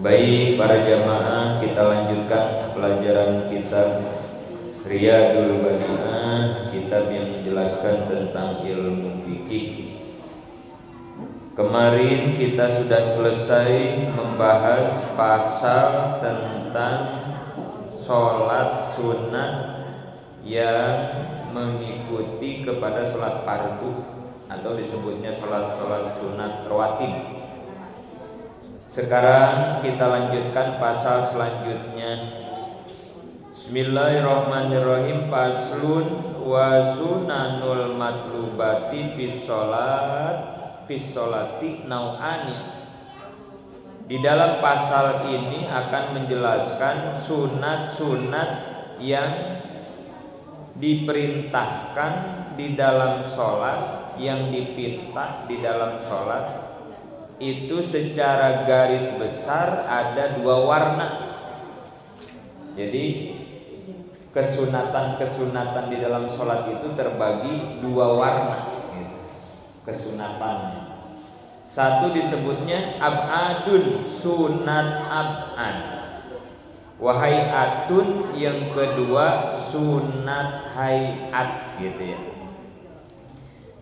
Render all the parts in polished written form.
Baik para jamaah, kita lanjutkan pelajaran kitab Riyadul Badi'ah, kitab yang menjelaskan tentang ilmu fikih. Kemarin kita sudah selesai membahas pasal tentang sholat sunat yang mengikuti kepada sholat fardu atau disebutnya sholat sunat rawatib. Sekarang kita lanjutkan pasal selanjutnya. Bismillahirrahmanirrahim. Faslun wa sunanul matlubati fis sholati nau'ani. Di dalam pasal ini akan menjelaskan sunat-sunat yang diperintahkan di dalam sholat, yang dipintah di dalam sholat. Itu secara garis besar ada dua warna. Jadi kesunatan di dalam sholat itu terbagi dua warna kesunatannya. Satu disebutnya ab'adun, sunat ab'ad. Wahai'atun, yang kedua sunat hayat, gitu ya.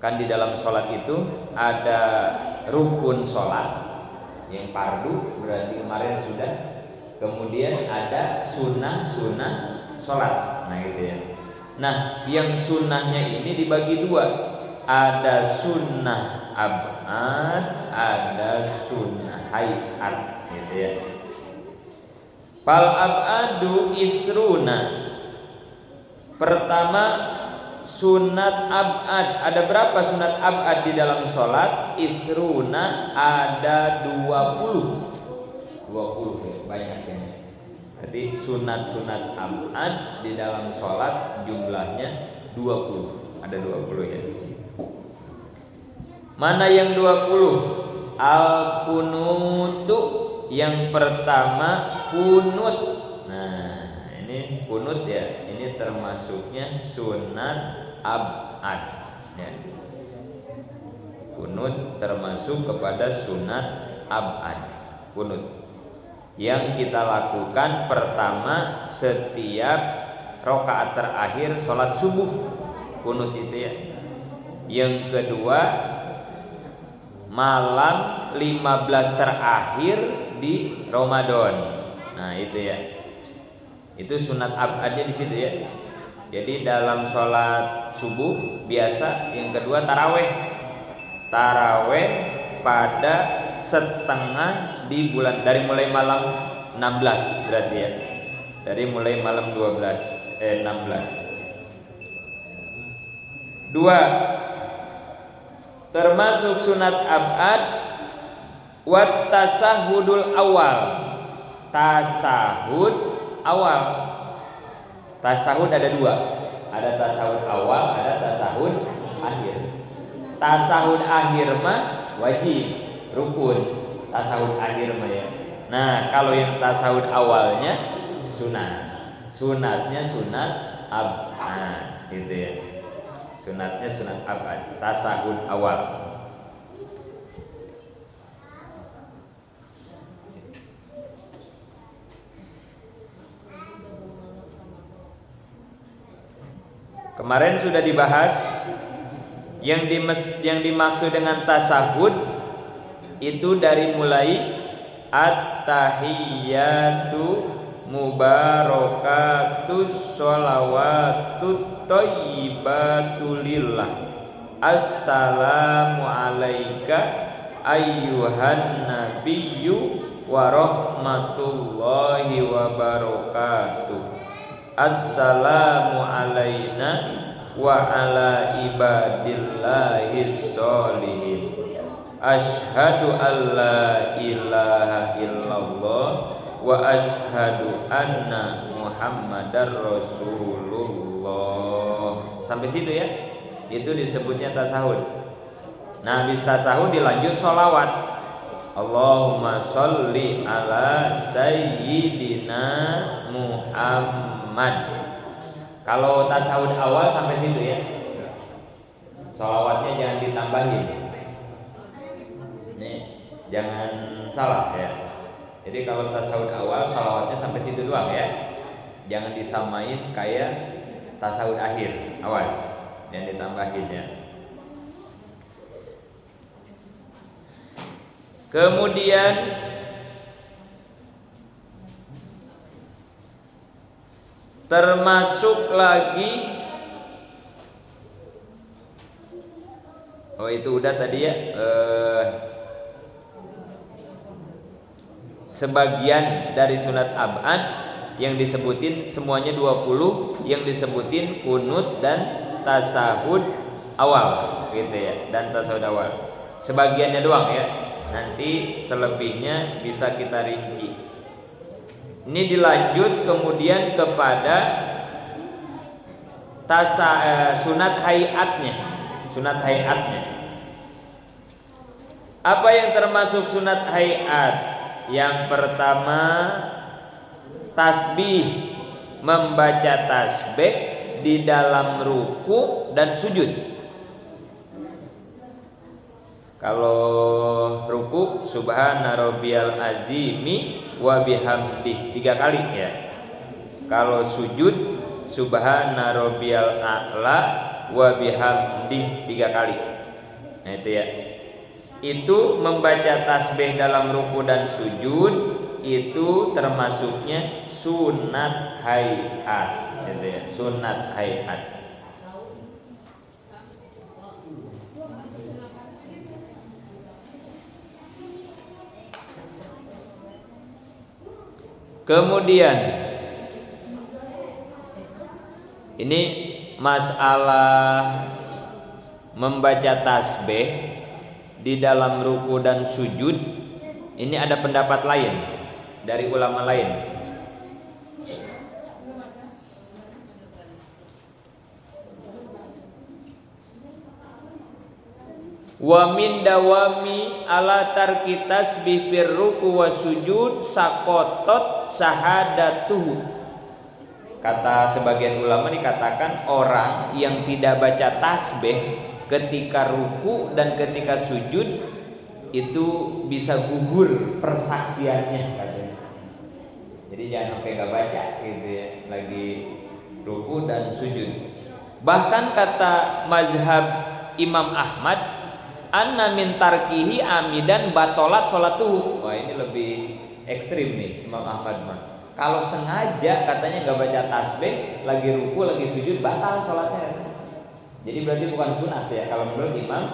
Kan di dalam sholat itu ada rukun sholat yang fardu, berarti kemarin sudah. Kemudian ada sunnah sholat. Nah gitu ya. Nah yang sunnahnya ini dibagi dua. Ada sunnah ab'ad, ada sunnah hayat, gitu ya. Fal ab'adu isruna. Pertama sunat ab'ad. Ada berapa sunat ab'ad di dalam sholat? Isruna, ada 20 ya, banyak ya. Jadi sunat ab'ad di dalam sholat jumlahnya 20. Ada 20 ya. Mana yang 20? Al-kunutu. Yang pertama kunut. Nah ini kunut ya. Ini termasuknya sunat ab'ad ya. Kunut termasuk kepada sunat ab'ad. Kunut yang kita lakukan pertama setiap rakaat terakhir sholat subuh, kunut itu ya. Yang kedua malam 15 terakhir di Ramadan. Nah itu ya. Itu sunat ab'adnya di situ ya. Jadi dalam sholat subuh biasa, yang kedua taraweh pada setengah di bulan, dari mulai malam 16 berarti ya. Dari mulai malam 16. Dua, termasuk sunat ab'ad wat tasahudul awal. Tasahud awal. Tasahud ada dua. Ada tasahud awal, ada tasahud akhir. Tasahud akhir mah wajib, rukun. Tasahud akhir mah ya. Nah kalau yang tasahud awalnya sunat. Sunatnya sunat ab'ad, gitu ya. Sunatnya sunat ab'ad, tasahud awal. Kemarin sudah dibahas yang dimaksud dengan tasahud itu dari mulai at-tahiyyatu mubarakatus sholawatut thayyibatu lillah. Assalamu alayka ayyuhan nabiyyu wa rahmatullahi wa barakatuh. Assalamu alayna wa ala ibadillahis sholihin. Asyhadu an la ilaha illallah wa asyhadu anna muhammadar rasulullah. Sampai situ ya. Itu disebutnya tasahud. Nah habis tasahud dilanjut sholawat. Allahumma sholli ala sayyidina Muhammad. Kalau tasawuf awal sampai situ ya. Sholawatnya jangan ditambahin. Nih, jangan salah ya. Jadi kalau tasawuf awal salawatnya sampai situ doang ya. Jangan disamain kayak tasawuf akhir. Awas, yang ditambahin ya. Kemudian termasuk lagi, oh itu udah tadi ya, sebagian dari sunat ab'ad yang disebutin semuanya 20, yang disebutin kunut dan tasahud awal gitu ya, dan tasahud awal. Sebagiannya doang ya. Nanti selebihnya bisa kita rinci. Ini dilanjut kemudian kepada sunat hayatnya. Sunat hayatnya. Apa yang termasuk sunat hayat? Yang pertama tasbih, membaca tasbih di dalam ruku dan sujud. Kalau ruku subhana rabbiyal azimi wa bihamdih 3 kali ya. Kalau sujud subhana rabbiyal a'la wa bihamdih 3 kali. Nah itu ya. Itu membaca tasbih dalam ruku dan sujud itu termasuknya sunat hayat gitu ya, sunat hayat. Kemudian ini masalah membaca tasbih di dalam ruku dan sujud, ini ada pendapat lain dari ulama lain. Wa min dawami ala tarki tasbih fir ruku wa sujud sakotot sahadatuhu. Kata sebagian ulama dikatakan orang yang tidak baca tasbih ketika ruku dan ketika sujud itu bisa gugur persaksiannya katanya. Jadi jangan sampai gak baca gitu ya, lagi ruku dan sujud. Bahkan kata mazhab Imam Ahmad, anna min tarkihi amidan batolat sholatuhu. Wah ini lebih ekstrim nih Imam Ahmad mah. Kalau sengaja katanya gak baca tasbih, lagi ruku lagi sujud, batal sholatnya. Jadi berarti bukan sunat ya kalau menurut Imam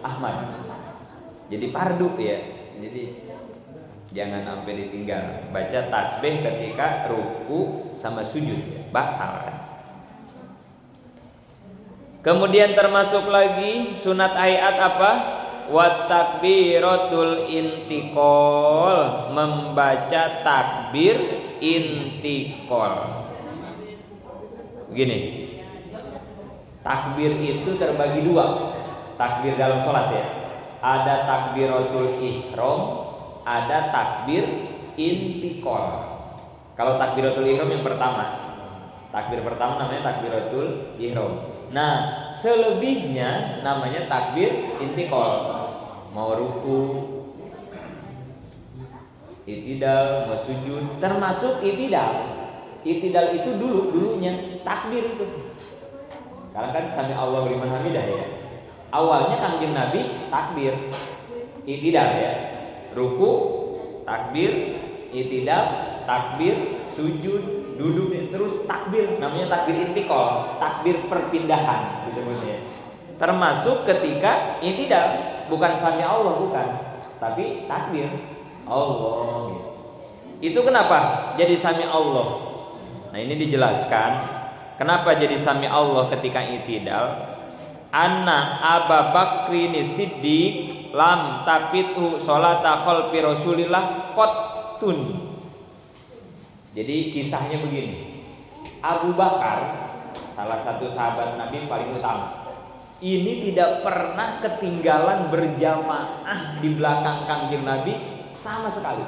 Ahmad. Jadi fardu ya. Jadi jangan sampai ditinggal baca tasbih ketika ruku sama sujud, batal kan. Kemudian termasuk lagi sunat hayat apa? Wa takbiratul intiqal, membaca takbir intiqal. Begini, takbir itu terbagi 2. Takbir dalam sholat ya. Ada takbiratul ihram, ada takbir intiqal. Kalau takbiratul ihram yang pertama, takbir pertama namanya takbiratul ihram. Nah, selebihnya namanya takbir intiqal. Mau ruku, itidal, mau sujud, termasuk itidal. Itidal itu dulunya takbir itu. Sekarang kan sami Allahu liman hamidah ya. Awalnya Kanjeng Nabi takbir itidal ya. Ruku, takbir, itidal, takbir, sujud, duduk, terus takbir, namanya takbir intiqal, takbir perpindahan disebutnya. Termasuk ketika itidal, bukan sami Allah bukan, tapi takbir Allah gitu. Itu kenapa jadi sami Allah? Nah ini dijelaskan kenapa jadi sami Allah ketika itidal. Anna Abu Bakrin Siddiq lam tapitu sholata khalfi Rasulillah qattun. Jadi kisahnya begini, Abu Bakar salah satu sahabat Nabi paling utama, ini tidak pernah ketinggalan berjamaah di belakang Kanjeng Nabi sama sekali.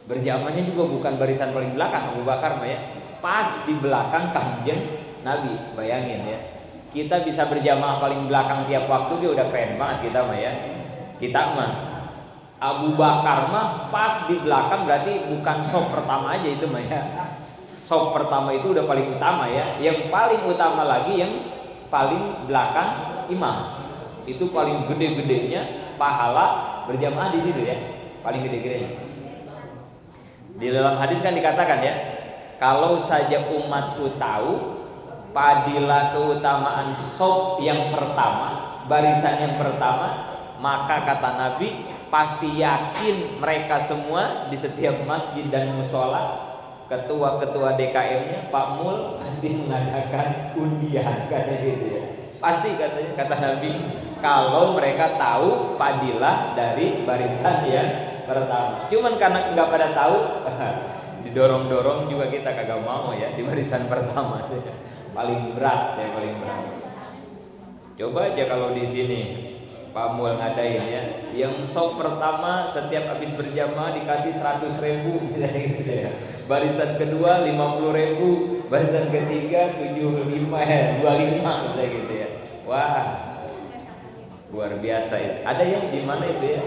Berjamaahnya juga bukan barisan paling belakang Abu Bakar mah ya, pas di belakang Kanjeng Nabi. Bayangin ya, kita bisa berjamaah paling belakang tiap waktu, dia udah keren banget kita mah ya. Kita mah Abu Bakar mah pas di belakang, berarti bukan sop pertama aja itu mah ya. Sop pertama itu udah paling utama ya. Yang paling utama lagi yang paling belakang imam. Itu paling gede-gedenya pahala berjamaah di situ ya. Paling gede-gedenya. Di dalam hadis kan dikatakan ya, kalau saja umatku tahu padilah keutamaan sop yang pertama, barisan yang pertama, maka kata Nabi pasti yakin mereka semua di setiap masjid dan musola, ketua-ketua DKM-nya, Pak Mul pasti mengadakan undian katanya gitu ya. Pasti katanya, kata Nabi, kalau mereka tahu padilah dari barisan yang pertama. Cuman karena nggak pada tahu, didorong-dorong juga kita kagak mau ya di barisan pertama. Paling berat ya, paling berat. Coba aja kalau di sini Pak Mul ngadain ya, yang sop pertama setiap habis berjamaah dikasih 100.000 misalnya gitu ya. Barisan kedua 50.000, barisan ketiga 25 misalnya gitu ya. Wah, luar biasa itu. Ada yang di mana itu ya?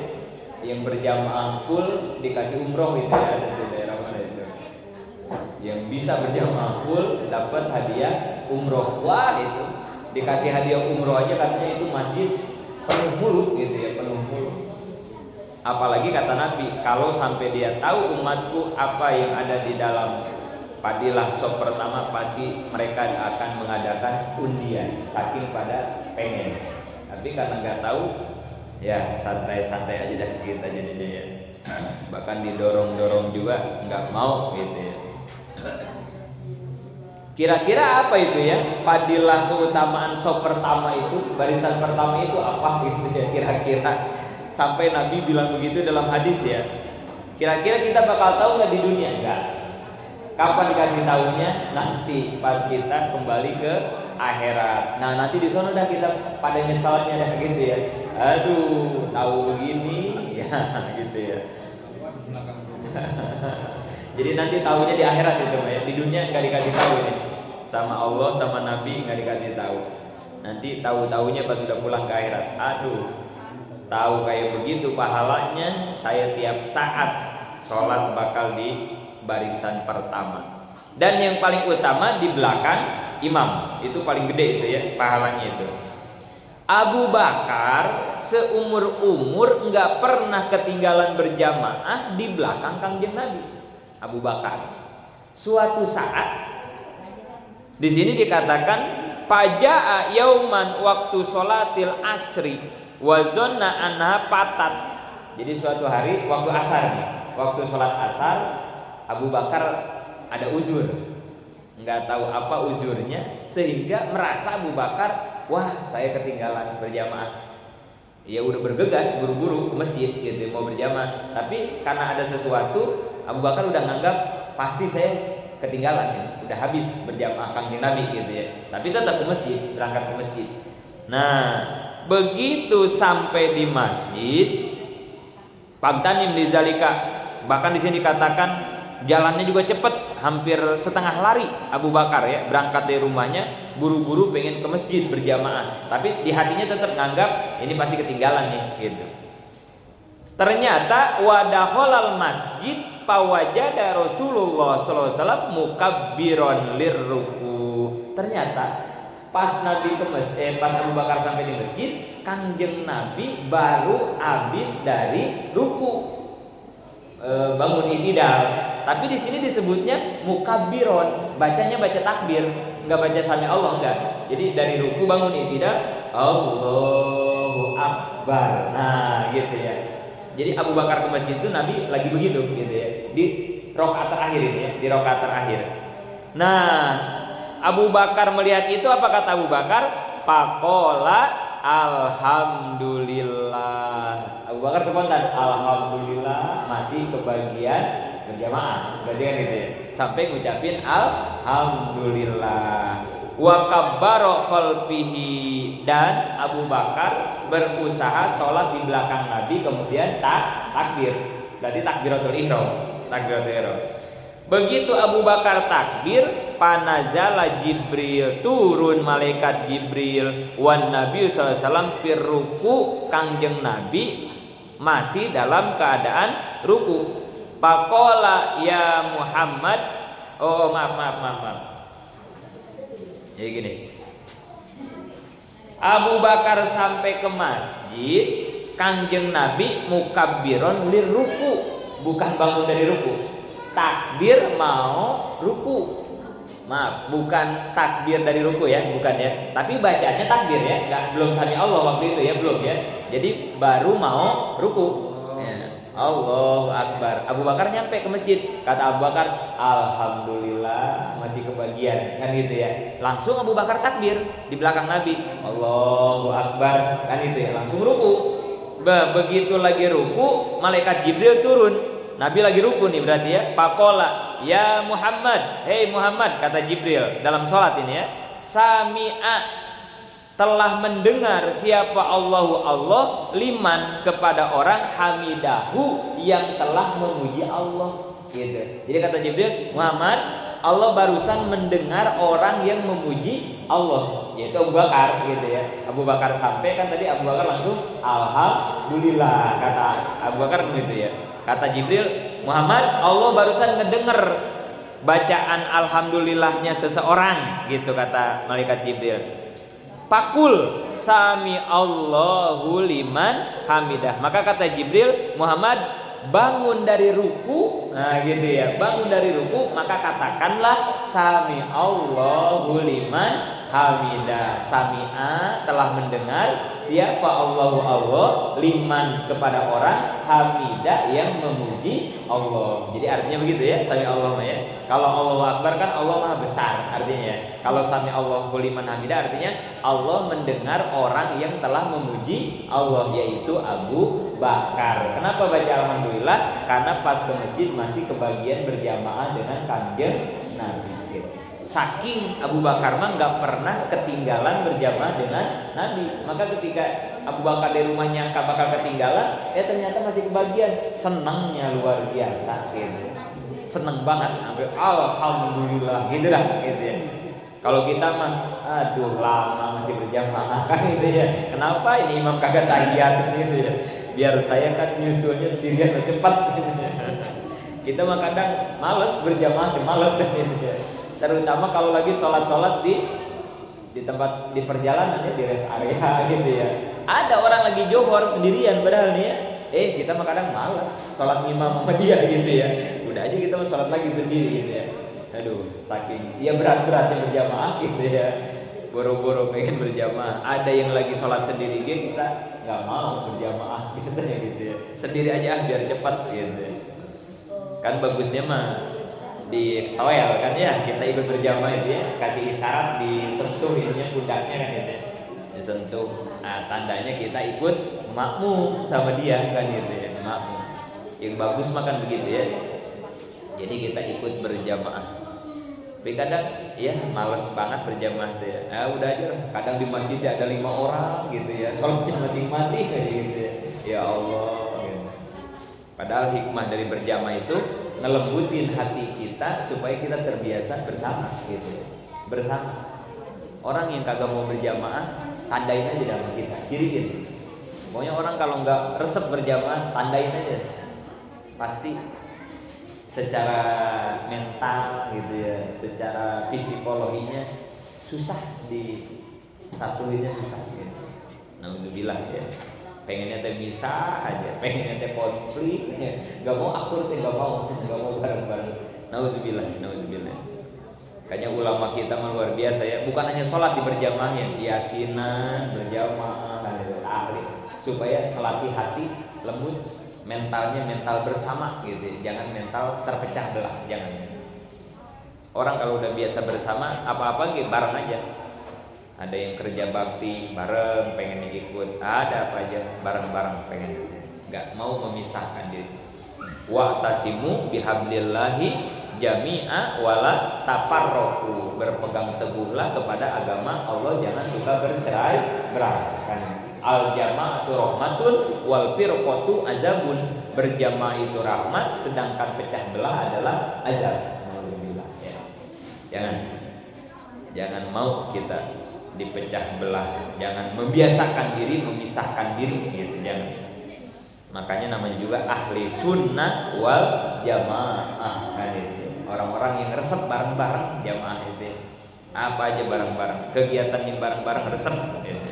Yang berjamaah full dikasih umroh itu ya, ada di daerah mana itu? Yang bisa berjamaah full dapat hadiah umroh. Wah, itu dikasih hadiah umroh aja katanya itu masjid penuh mulu gitu ya, penuh mulu. Apalagi kata Nabi, kalau sampai dia tahu umatku apa yang ada di dalam padilah sop pertama, pasti mereka akan mengadakan undian, saking pada pengen. Tapi karena nggak tahu, ya santai-santai aja dah kita jadinya ya. Bahkan didorong-dorong juga nggak mau gitu ya. Kira-kira apa itu ya? Padilah keutamaan sop pertama itu, barisan pertama itu apa gitu ya kira-kira? Sampai Nabi bilang begitu dalam hadis ya. Kira-kira kita bakal tahu nggak di dunia? Enggak. Kapan dikasih tahunya? Nanti pas kita kembali ke akhirat. Nah nanti di sana dah kita pada nyesalnya dah gitu ya. Aduh, tahu begini ya gitu ya. Jadi nanti tahunya di akhirat itu ya. Di dunia nggak dikasih tahu ini. Sama Allah sama Nabi nggak dikasih tahu. Nanti tahu-tahunya pas sudah pulang ke akhirat. Aduh, tahu kayak begitu pahalanya, saya tiap saat sholat bakal di barisan pertama. Dan yang paling utama di belakang imam. Itu paling gede itu ya pahalanya itu. Abu Bakar seumur-umur nggak pernah ketinggalan berjamaah di belakang Kangjeng Nabi. Abu Bakar. Suatu saat di sini dikatakan paja'a yauman waktu sholatil asri wa zonna anha patat. Jadi suatu hari waktu asar nih, waktu sholat asar Abu Bakar ada uzur, nggak tahu apa uzurnya sehingga merasa Abu Bakar, wah saya ketinggalan berjamaah. Ya udah bergegas buru-buru ke masjid gitu mau berjamaah, tapi karena ada sesuatu Abu Bakar udah nganggap pasti saya ketinggalan ya, udah habis berjamaah Kangjeng Nabi gitu ya. Tapi tetap ke masjid, berangkat ke masjid. Nah, begitu sampai di masjid, Pagtanim di Zalika, bahkan di sini dikatakan jalannya juga cepat, hampir setengah lari Abu Bakar ya, berangkat dari rumahnya buru-buru pengen ke masjid berjamaah, tapi di hatinya tetap nganggap ini pasti ketinggalan nih gitu. Ternyata wadakholal masjid pawajada Rasulullah SAW mukabbiron lirruku. Ternyata pas Nabi ke masjid, pas Abu Bakar sampai di masjid, Kangjeng Nabi baru habis dari ruku, bangun i'tidal. Tapi di sini disebutnya mukabbiron, bacanya baca takbir, nggak baca sami Allah enggak. Jadi dari ruku bangun i'tidal, Allahu Akbar. Nah, gitu ya. Jadi Abu Bakar ke masjid itu Nabi lagi begitu gitu ya. Di rakaat terakhir ini ya, di rakaat terakhir. Nah, Abu Bakar melihat itu, apa kata Abu Bakar? Faqala alhamdulillah. Abu Bakar spontan alhamdulillah masih kebagian berjamaah. Berarti kan gitu ya. Sampai ngucapin alhamdulillah. Wa kabbara khalfihi, dan Abu Bakar berusaha sholat di belakang Nabi, kemudian takbir. Berarti takbiratul ihram, takbiratul ihram. Begitu Abu Bakar takbir, panazala Jibril, turun malaikat Jibril, wan Nabi sallallahu alaihi wasallam firruku, Kangjeng Nabi masih dalam keadaan ruku. Faqala ya Muhammad, maaf. Jadi gini, Abu Bakar sampai ke masjid, Kangjeng Nabi mukabbiron lirruku, bukan bangun dari ruku. Takbir mau ruku. Maaf, bukan takbir dari ruku ya, bukan ya. Tapi bacaannya takbir ya, belum sami Allah waktu itu ya, belum ya. Jadi baru mau ruku. Ya. Allahu Akbar. Abu Bakar nyampe ke masjid. Kata Abu Bakar, alhamdulillah masih kebagian, kan gitu ya. Langsung Abu Bakar takbir di belakang Nabi. Allahu Akbar, kan itu ya. Langsung ruku. Begitu lagi ruku, malaikat Jibril turun. Nabi lagi ruku nih berarti ya. Faqala ya Muhammad, hei Muhammad, kata Jibril dalam sholat ini ya. Sami'a, telah mendengar siapa Allahu Allah, liman, kepada orang, hamidahu, yang telah memuji Allah, gitu. Jadi kata Jibril, Muhammad, Allah barusan mendengar orang yang memuji Allah, yaitu Abu Bakar, gitu ya. Abu Bakar sampai kan tadi Abu Bakar langsung alhamdulillah, kata Abu Bakar begitu ya. Kata Jibril, Muhammad, Allah barusan ngedenger bacaan alhamdulillahnya seseorang, gitu kata malaikat Jibril. Pakul sami Allahu liman hamidah. Maka kata Jibril, Muhammad, bangun dari ruku. Nah gitu ya, bangun dari ruku, maka katakanlah sami Allahu liman hamidah. Sami'a, telah mendengar siapa Allahu Allah, liman, kepada orang, hamidah, yang memuji Allah. Jadi artinya begitu ya, sami Allah ya. Kalau Allahu Akbar kan Allah Maha Besar artinya ya. Kalau sami Allahu liman hamidah artinya Allah mendengar orang yang telah memuji Allah, yaitu Abu Bakar. Kenapa baca alhamdulillah? Karena pas ke masjid masih kebagian berjamaah dengan Kangjeng Nabi. Saking Abu Bakar mah nggak pernah ketinggalan berjamaah dengan Nabi. Maka ketika Abu Bakar di rumahnya nggak bakal ketinggalan, ternyata masih kebagian. Senangnya luar biasa gitu. Seneng banget, sampai alhamdulillah gitu dah gitu ya. Kalau kita mah aduh lama masih berjamaah kan gitu ya. Kenapa ini imam kagak tahiyat gitu ya. Biar saya kan nyusulnya sendirian lebih cepat gitu ya. Kita mah kadang males berjamaah, males gitu ya. Terutama kalau lagi sholat di tempat, di perjalanan ya, di rest area gitu ya. Ada orang lagi johor sendirian padahal nih ya. Kita mah kadang malas sholat imam sama dia gitu ya. Udah aja kita mau sholat lagi sendiri gitu ya. Aduh, saking ya berat-beratnya berjamaah gitu ya. Boro-boro pengen berjamaah. Ada yang lagi sholat sendiri gitu, kita nggak mau berjamaah biasanya gitu ya. Sendiri aja biar cepat gitu ya. Kan bagusnya mah di toel kan ya, kita ikut berjamaah itu ya, kasih isyarat disentuh ininya pundaknya kan gitu ya. Disentuh, nah tandanya kita ikut makmum sama dia kan gitu ya, makmum. Yang bagus makan begitu ya. Jadi kita ikut berjamaah. Tapi kadang ya males banget berjamaah tuh ya. Udah aja lah. Kadang di masjid ada 5 orang gitu ya, sholatnya masing-masing kayak gitu ya. Ya Allah gitu. Padahal hikmah dari berjamaah itu ngelembutin hati kita supaya kita terbiasa bersama gitu ya. Bersama. Orang yang kagak mau berjamaah, tandain aja dalam kita, ciriin. Pokoknya orang kalau nggak resep berjamaah, tandain aja. Pasti secara mental gitu ya, secara psikologinya susah disatuinnya, susah gitu. Alhamdulillah ya. Pengennya teh bisa aja, pengennya teh konflik, nggak mau akur teh nggak mau bareng-bareng. Nauzubillah. Kayaknya ulama kita luar biasa ya. Bukan hanya sholat di berjamaah ya, yasinan berjamaah, ahli, supaya melatih hati lembut, mentalnya mental bersama gitu. Jangan mental terpecah belah, jangan. Orang kalau udah biasa bersama, apa-apa gitu bareng aja. Ada yang kerja bakti bareng, pengen ikut, ada apa aja bareng-bareng pengen. Nggak mau memisahkan diri. Wa'tasimu bihablillahi jami'a wala tafarraqu. Berpegang teguhlah kepada agama Allah, jangan suka bercerai-berai. Al jama'atu rahmatun wal firqatu azabun. Berjamaah itu rahmat, sedangkan pecah belah adalah azab. Alhamdulillah ya. Jangan mau kita dipecah belah, jangan membiasakan diri memisahkan diri gitu, jangan. Makanya namanya juga ahli sunnah wal jamaah kan itu. Orang-orang yang resep bareng-bareng jamaah itu. Apa aja bareng-bareng, kegiatan yang bareng-bareng resep gitu.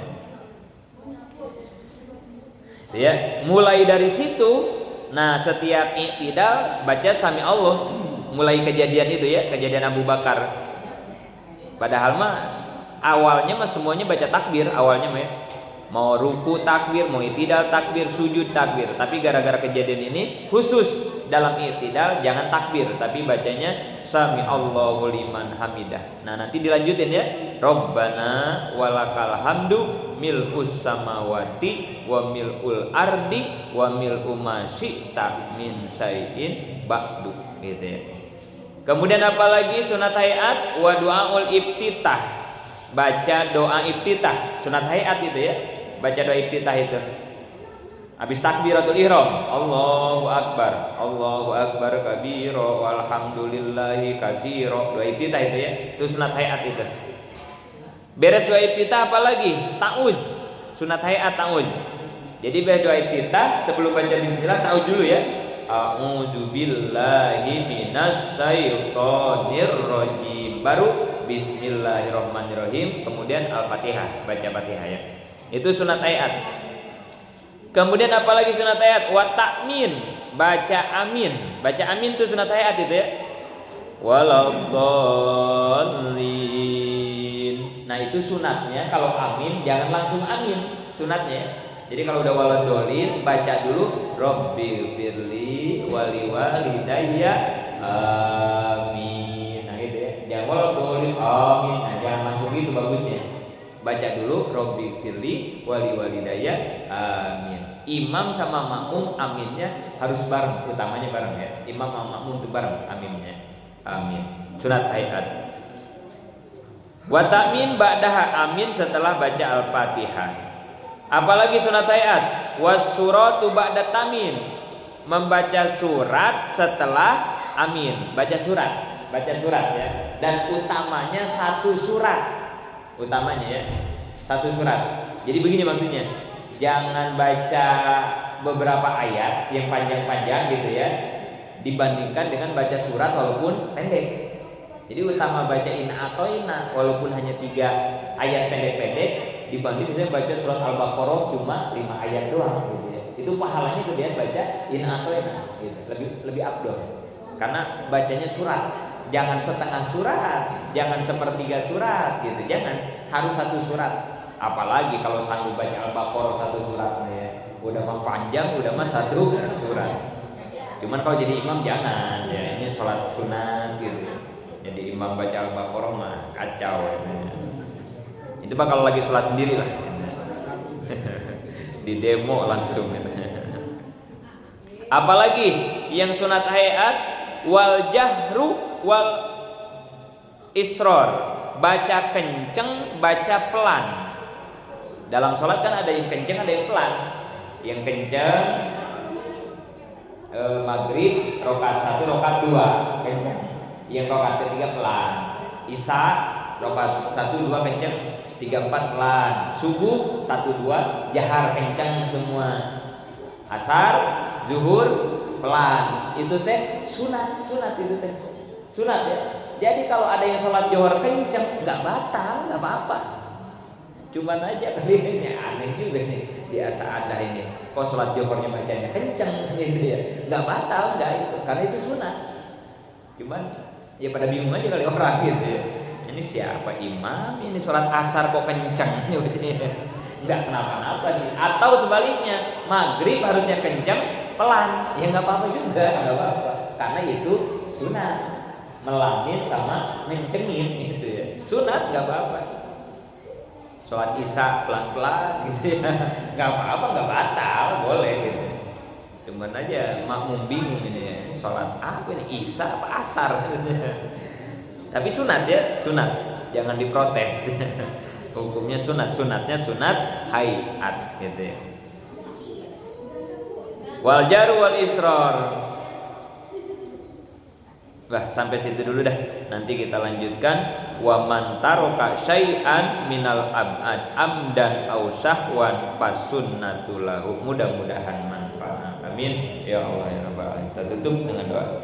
Ya, mulai dari situ. Nah, setiap i'tidal baca sami Allah. Mulai kejadian itu ya, kejadian Abu Bakar. Padahal mah awalnya mah semuanya baca takbir awalnya mah ya. Mau ruku takbir, mau i'tidal takbir, sujud takbir. Tapi gara-gara kejadian ini khusus dalam i'tidal jangan takbir, tapi bacanya sami Allahu liman hamidah. Nah, nanti dilanjutin ya. Rabbana walakal hamdu mil'us samawati wa mil'ul ardi wa mil'u ma syi'ta min syai'in ba'du gitu ya. Kemudian apalagi sunat hayat wa du'aul iftitah. Baca doa iftitah, sunat hayat itu ya. Baca doa iftitah itu. Habis takbiratul ihram, Allahu akbar kabira walhamdulillahi katsira. Doa iftitah itu ya. Itu sunat hayat itu. Beres doa iftitah apalagi? Ta'uz. Sunat hayat ta'uz. Jadi beres doa iftitah sebelum baca bismillah ta'uz dulu ya. A'udzu billahi minas syaitonir rajim. Baru bismillahirrahmanirrahim, kemudian Al-Fatihah, baca Fatihah ya. Itu sunat ayat. Kemudian apalagi sunat ayat? Wa ta'min, baca amin. Baca amin itu sunat ayat itu ya. Waladhdallin. Nah, itu sunatnya kalau amin jangan langsung amin, sunatnya. Jadi kalau udah waladhdallin baca dulu Rabbil firli wali walidayya amin. Nah, gitu ya. Jangan waladhdallin amin. Nah, jangan langsung gitu bagusnya. Baca dulu Rabbil firli wali walidayya amin. Imam sama makmum aminnya harus bareng, utamanya bareng ya. Imam sama makmum itu bareng aminnya. Amin. Sunat hayat. Wa ta'min ba'daha, amin setelah baca Al-Fatihah. Apalagi sunat hayat? Was suratu ba'da tamin, membaca surat setelah amin. Baca surat ya. Dan utamanya satu surat. Utamanya ya, satu surat. Jadi begini maksudnya. Jangan baca beberapa ayat yang panjang-panjang gitu ya, dibandingkan dengan baca surat walaupun pendek. Jadi utama baca inna atau inna walaupun hanya 3 ayat pendek-pendek, dibanding misalnya baca surat Al-Baqarah cuma 5 ayat doang gitu ya. Itu pahalanya gedean baca inna atau inna gitu. Lebih afdol. Karena bacanya surat. Jangan setengah surat, jangan sepertiga surat gitu. Jangan, harus satu surat. Apalagi kalau sanggup baca Al-Baqarah satu surat ya. Udah mah panjang, udah mah satu surat. Cuman kalau jadi imam jangan ya, ini sholat sunat gitu. Jadi imam baca Al-Baqarah mah kacau ya. Itu pak kalau lagi sholat sendiri lah. Di demo langsung gitu. Apalagi yang sunat hayat wal jahru wal isror, baca kenceng, baca pelan. Dalam sholat kan ada yang kenceng, ada yang pelan. Yang kenceng maghrib rakaat 1, rakaat 2 kenceng. Yang rakaat ketiga pelan. Isya rakaat 1, 2 kenceng, 3, 4 pelan. Subuh 1, 2 jahar kenceng semua. Asar, zuhur pelan. Itu teh sunat itu teh. Sunat ya. Jadi kalau ada yang sholat johor kenceng nggak batal, nggak apa-apa. Cuman aja kali ini aneh juga nih, biasa ada ini. Kok sholat johornya bacanya kenceng gitu ya? Nggak batal, nggak itu, karena itu sunat. Cuman ya pada bingung aja kali orang gitu ya. Ini siapa imam? Ini sholat asar kok kenceng gitu ya? Nggak kenapa-napa sih. Atau sebaliknya, maghrib harusnya kenceng, pelan. Ya nggak apa-apa juga, nggak apa-apa. Karena itu sunat. Melangit sama mencengin gitu ya. Sunat nggak apa-apa. Sholat isya pelan-pelan gitu ya, nggak apa-apa, nggak batal, boleh gitu. Cuman aja makmum bingung ini ya, sholat apa ini, isya apa asar gitu. Tapi sunat ya, sunat, jangan diprotes. Hukumnya sunat, sunatnya sunat hayat gitu ya. Wal jaru wal isror. Bah, sampai situ dulu dah. Nanti kita lanjutkan wa man taraka syai'an minal ab'ad amdan aw sahwan fasunnatulahu. Mudah-mudahan manfaat. Amin ya Allah ya rabbal alamin. Kita tutup dengan doa.